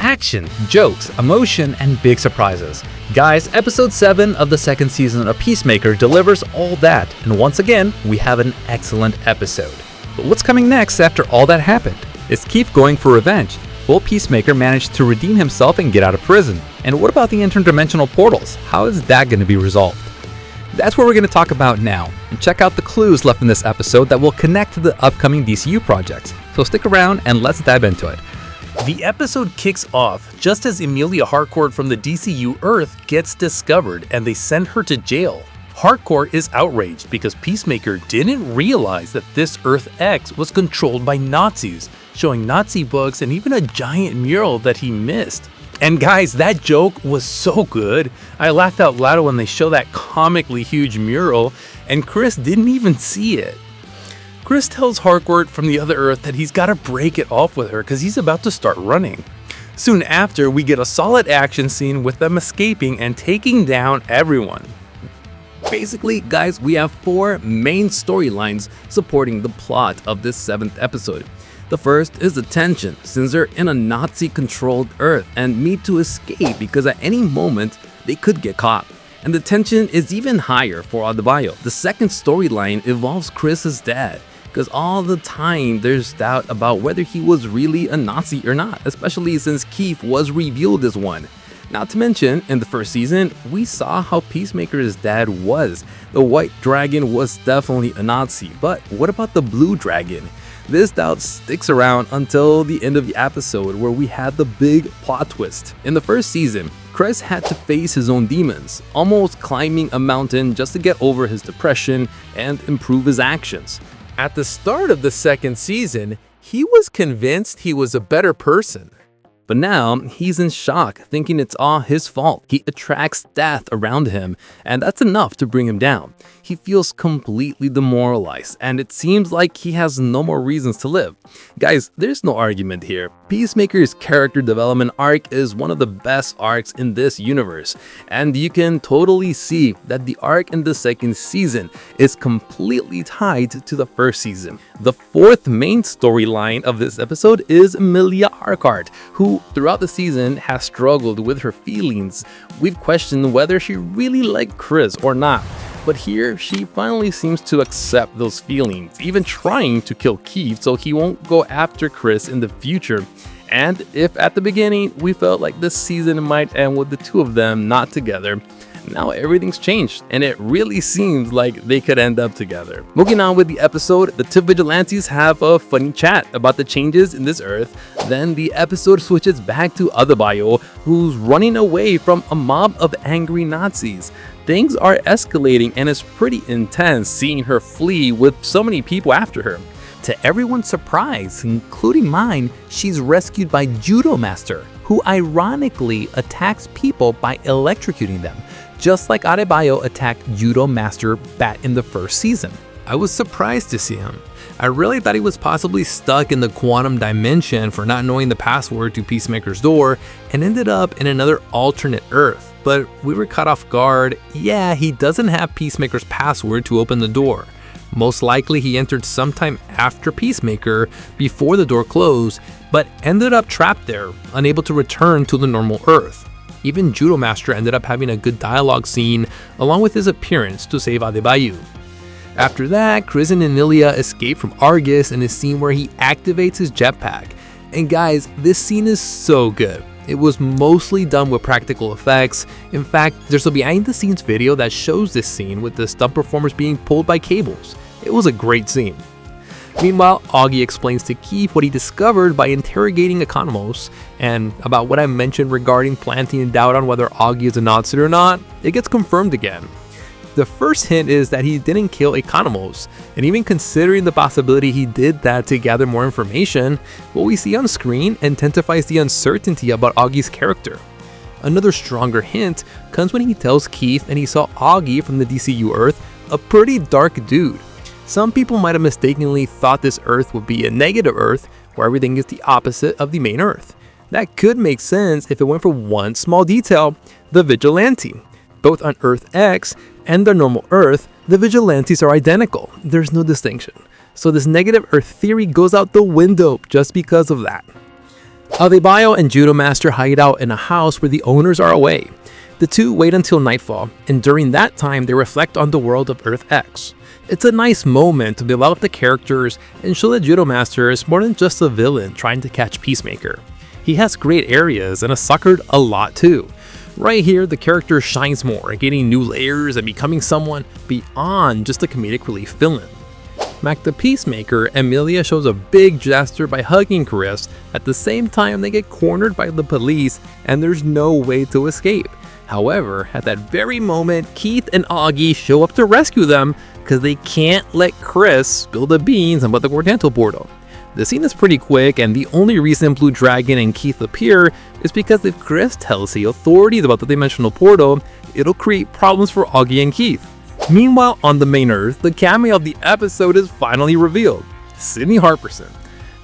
action, jokes, emotion, and big surprises. Guys, episode 7 of the second season of Peacemaker delivers all that, and once again, we have an excellent episode. But what's coming next after all that happened? Is Keith going for revenge? Will Peacemaker manage to redeem himself and get out of prison? And what about the interdimensional portals? How is that going to be resolved? That's what we're going to talk about now, and check out the clues left in this episode that will connect to the upcoming DCU projects. So stick around and let's dive into it. The episode kicks off just as Emilia Harcourt from the DCU Earth gets discovered and they send her to jail. Harcourt is outraged because Peacemaker didn't realize that this Earth X was controlled by Nazis, showing Nazi books and even a giant mural that he missed. And guys, that joke was so good. I laughed out loud when they show that comically huge mural, and Chris didn't even see it. Chris tells Harcourt from the other Earth that he's got to break it off with her because he's about to start running. Soon after, we get a solid action scene with them escaping and taking down everyone. Basically, guys, we have 4 main storylines supporting the plot of this 7th episode. The first is the tension, since they're in a Nazi-controlled Earth and need to escape because at any moment they could get caught. And the tension is even higher for Adebayo. The second storyline involves Chris's dad, because all the time there's doubt about whether he was really a Nazi or not, especially since Keith was revealed as one. Not to mention, in the first season, we saw how Peacemaker's dad was. The White Dragon was definitely a Nazi, but what about the Blue Dragon? This doubt sticks around until the end of the episode where we had the big plot twist. In the first season, Chris had to face his own demons, almost climbing a mountain just to get over his depression and improve his actions. At the start of the second season, he was convinced he was a better person. But now, he's in shock, thinking it's all his fault. He attracts death around him, and that's enough to bring him down. He feels completely demoralized, and it seems like he has no more reasons to live. Guys, there's no argument here. Peacemaker's character development arc is one of the best arcs in this universe, and you can totally see that the arc in the second season is completely tied to the first season. The fourth main storyline of this episode is Emilia Harcourt, who throughout the season has struggled with her feelings. We've questioned whether she really liked Chris or not, but here she finally seems to accept those feelings, even trying to kill Keith so he won't go after Chris in the future. And if at the beginning we felt like this season might end with the two of them not together, now everything's changed, and it really seems like they could end up together. Moving on with the episode, the two vigilantes have a funny chat about the changes in this Earth. Then the episode switches back to Adebayo, who's running away from a mob of angry Nazis. Things are escalating and it's pretty intense seeing her flee with so many people after her. To everyone's surprise, including mine, she's rescued by Judo Master, who ironically attacks people by electrocuting them, just like Adebayo attacked Judo Master back in the first season. I was surprised to see him. I really thought he was possibly stuck in the quantum dimension for not knowing the password to Peacemaker's door and ended up in another alternate Earth. But we were caught off guard. Yeah, he doesn't have Peacemaker's password to open the door. Most likely he entered sometime after Peacemaker, before the door closed, but ended up trapped there, unable to return to the normal Earth. Even Judo Master ended up having a good dialogue scene along with his appearance to save Adebayo. After that, Chris and Emilia escape from Argus in a scene where he activates his jetpack. And guys, this scene is so good. It was mostly done with practical effects. In fact, there's a behind the scenes video that shows this scene with the stunt performers being pulled by cables. It was a great scene. Meanwhile, Augie explains to Keith what he discovered by interrogating Economos, and about what I mentioned regarding planting doubt on whether Augie is a Nazi or not, it gets confirmed again. The first hint is that he didn't kill Economos, and even considering the possibility he did that to gather more information, what we see on screen intensifies the uncertainty about Augie's character. Another stronger hint comes when he tells Keith and he saw Augie from the DCU Earth a pretty dark dude. Some people might have mistakenly thought this Earth would be a negative Earth where everything is the opposite of the main Earth. That could make sense if it went for one small detail: the vigilante. Both on Earth X and the normal Earth, the vigilantes are identical. There's no distinction. So this negative Earth theory goes out the window just because of that. Adebayo and Judo Master hide out in a house where the owners are away. The two wait until nightfall, and during that time they reflect on the world of Earth X. It's a nice moment to develop the characters and show that Judo Master is more than just a villain trying to catch Peacemaker. He has great areas and is suckered a lot too. Right here, the character shines more, gaining new layers and becoming someone beyond just a comedic relief villain. Back to Peacemaker, Emilia shows a big gesture by hugging Chris. At the same time, they get cornered by the police and there's no way to escape. However, at that very moment, Keith and Augie show up to rescue them because they can't let Chris spill the beans about the Gordanto portal. The scene is pretty quick, and the only reason Blue Dragon and Keith appear is because if Chris tells the authorities about the dimensional portal, it'll create problems for Augie and Keith. Meanwhile, on the main Earth, the cameo of the episode is finally revealed: Sidney Harperson.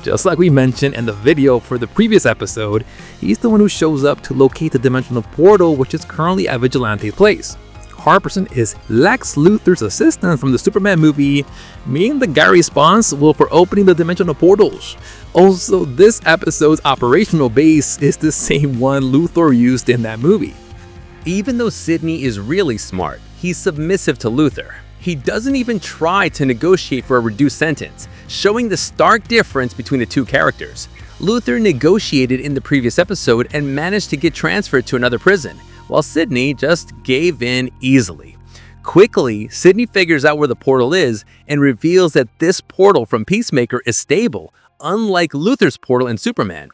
Just like we mentioned in the video for the previous episode, he's the one who shows up to locate the dimensional portal, which is currently at Vigilante's place. Harperson is Lex Luthor's assistant from the Superman movie, meaning the guy responsible for opening the dimensional portals. Also, this episode's operational base is the same one Luthor used in that movie. Even though Sidney is really smart, he's submissive to Luthor. He doesn't even try to negotiate for a reduced sentence, showing the stark difference between the two characters. Luthor negotiated in the previous episode and managed to get transferred to another prison, while Sidney just gave in easily. Quickly, Sidney figures out where the portal is and reveals that this portal from Peacemaker is stable, unlike Luthor's portal in Superman.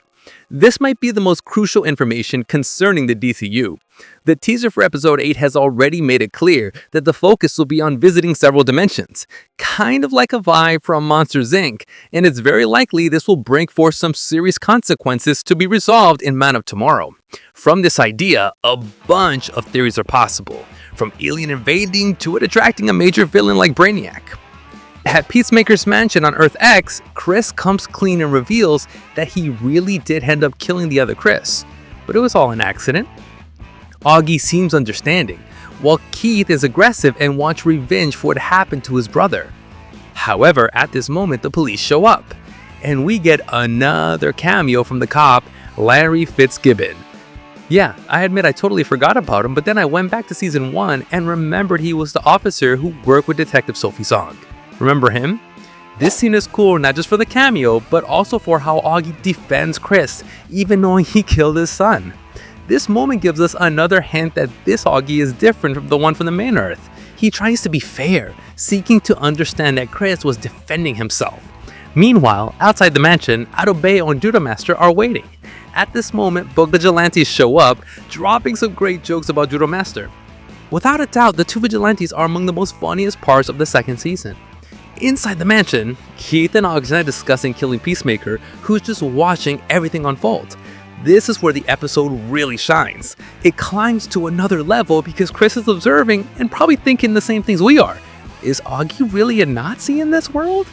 This might be the most crucial information concerning the DCU. The teaser for episode 8 has already made it clear that the focus will be on visiting several dimensions, kind of like a vibe from Monsters Inc., and it's very likely this will bring forth some serious consequences to be resolved in Man of Tomorrow. From this idea, a bunch of theories are possible, from alien invading to it attracting a major villain like Brainiac. At Peacemaker's mansion on Earth X, Chris comes clean and reveals that he really did end up killing the other Chris, but it was all an accident. Augie seems understanding, while Keith is aggressive and wants revenge for what happened to his brother. However, at this moment, the police show up, and we get another cameo from the cop, Larry Fitzgibbon. Yeah, I admit I totally forgot about him, but then I went back to season 1 and remembered he was the officer who worked with Detective Sophie Song. Remember him? This scene is cool not just for the cameo, but also for how Augie defends Chris, even knowing he killed his son. This moment gives us another hint that this Augie is different from the one from the main Earth. He tries to be fair, seeking to understand that Chris was defending himself. Meanwhile, outside the mansion, Adebayo and Judo Master are waiting. At this moment, both vigilantes show up, dropping some great jokes about Judo Master. Without a doubt, the two vigilantes are among the most funniest parts of the second season. Inside the mansion, Keith and Augie are discussing killing Peacemaker, who's just watching everything unfold. This is where the episode really shines. It climbs to another level because Chris is observing and probably thinking the same things we are. Is Augie really a Nazi in this world?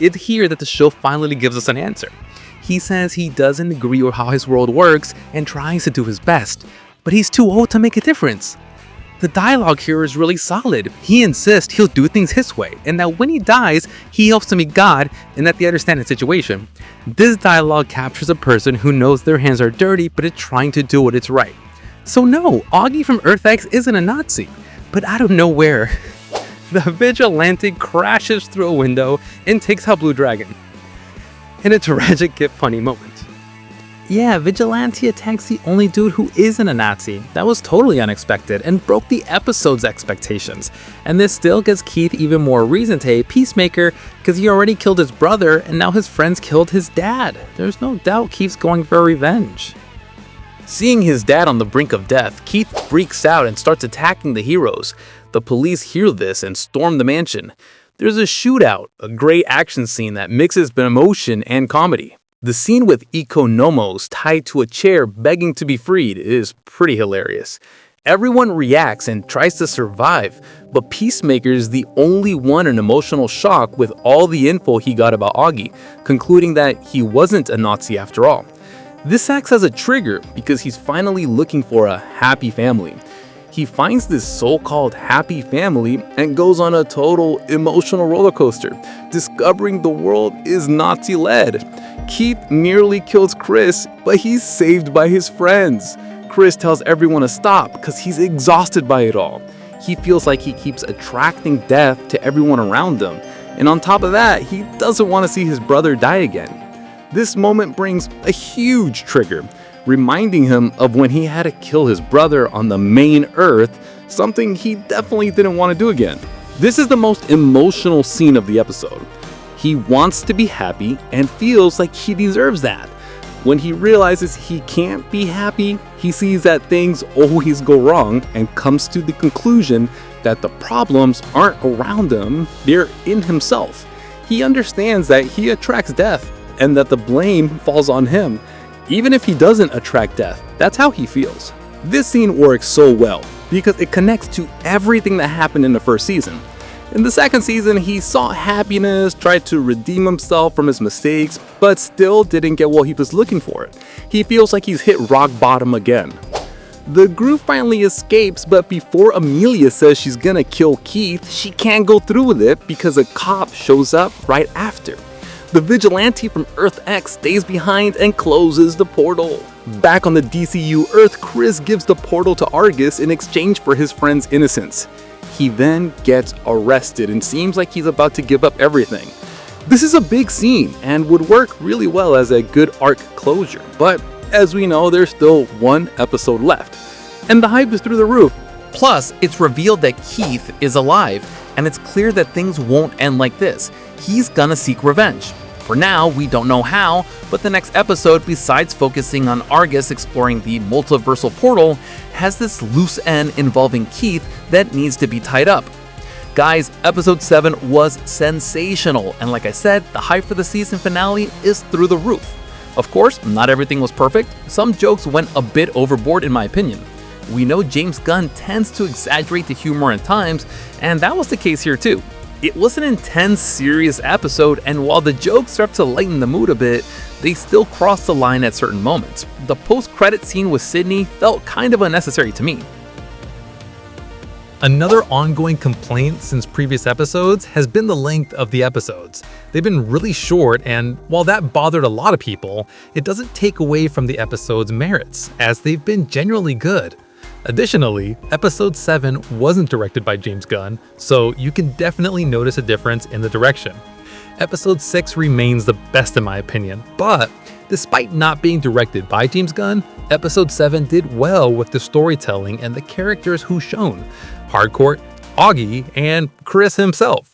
It's here that the show finally gives us an answer. He says he doesn't agree with how his world works and tries to do his best, but he's too old to make a difference. The dialogue here is really solid. He insists he'll do things his way, and that when he dies, he hopes to meet God and that they understand the situation. This dialogue captures a person who knows their hands are dirty but is trying to do what is right. So no, Augie from Earth X isn't a Nazi, but out of nowhere, the vigilante crashes through a window and takes out Blue Dragon. In a tragic yet funny moment. Yeah, Vigilante attacks the only dude who isn't a Nazi. That was totally unexpected and broke the episode's expectations. And this still gives Keith even more reason to hate Peacemaker because he already killed his brother and now his friends killed his dad. There's no doubt Keith's going for revenge. Seeing his dad on the brink of death, Keith freaks out and starts attacking the heroes. The police hear this and storm the mansion. There's a shootout, a great action scene that mixes emotion and comedy. The scene with Economos tied to a chair begging to be freed is pretty hilarious. Everyone reacts and tries to survive, but Peacemaker is the only one in emotional shock with all the info he got about Augie, concluding that he wasn't a Nazi after all. This acts as a trigger because he's finally looking for a happy family. He finds this so-called happy family and goes on a total emotional roller coaster, discovering the world is Nazi-led. Keith nearly kills Chris, but he's saved by his friends. Chris tells everyone to stop because he's exhausted by it all. He feels like he keeps attracting death to everyone around him. And on top of that, he doesn't want to see his brother die again. This moment brings a huge trigger, reminding him of when he had to kill his brother on the main Earth, something he definitely didn't want to do again. This is the most emotional scene of the episode. He wants to be happy and feels like he deserves that. When he realizes he can't be happy, he sees that things always go wrong and comes to the conclusion that the problems aren't around him, they're in himself. He understands that he attracts death and that the blame falls on him. Even if he doesn't attract death, that's how he feels. This scene works so well because it connects to everything that happened in the first season. In the second season, he sought happiness, tried to redeem himself from his mistakes, but still didn't get what he was looking for. He feels like he's hit rock bottom again. The group finally escapes, but before Amelia says she's gonna kill Keith, she can't go through with it because a cop shows up right after. The vigilante from Earth X stays behind and closes the portal. Back on the DCU Earth, Chris gives the portal to Argus in exchange for his friend's innocence. He then gets arrested and seems like he's about to give up everything. This is a big scene and would work really well as a good arc closure, but as we know, there's still one episode left, and the hype is through the roof. Plus, it's revealed that Keith is alive, and it's clear that things won't end like this. He's gonna seek revenge. For now, we don't know how, but the next episode, besides focusing on Argus exploring the multiversal portal, has this loose end involving Keith that needs to be tied up. Guys, episode 7 was sensational, and like I said, the hype for the season finale is through the roof. Of course, not everything was perfect. Some jokes went a bit overboard in my opinion. We know James Gunn tends to exaggerate the humor at times, and that was the case here too. It was an intense, serious episode, and while the jokes served to lighten the mood a bit, they still crossed the line at certain moments. The post-credit scene with Sydney felt kind of unnecessary to me. Another ongoing complaint since previous episodes has been the length of the episodes. They've been really short, and while that bothered a lot of people, it doesn't take away from the episode's merits, as they've been genuinely good. Additionally, episode 7 wasn't directed by James Gunn, so you can definitely notice a difference in the direction. Episode 6 remains the best in my opinion, but despite not being directed by James Gunn, episode 7 did well with the storytelling and the characters who shone: Hardcourt, Augie, and Chris himself.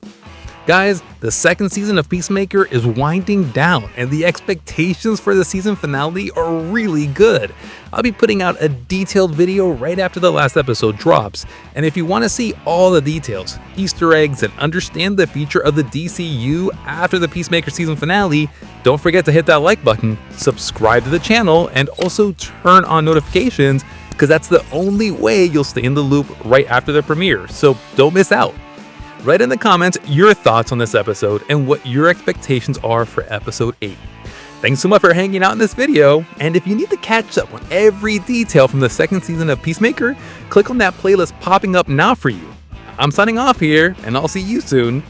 Guys, the second season of Peacemaker is winding down, and the expectations for the season finale are really good. I'll be putting out a detailed video right after the last episode drops, and if you want to see all the details, Easter eggs, and understand the future of the DCU after the Peacemaker season finale, don't forget to hit that like button, subscribe to the channel, and also turn on notifications, because that's the only way you'll stay in the loop right after the premiere, so don't miss out. Write in the comments your thoughts on this episode and what your expectations are for episode 8. Thanks so much for hanging out in this video, and if you need to catch up on every detail from the second season of Peacemaker, click on that playlist popping up now for you. I'm signing off here, and I'll see you soon.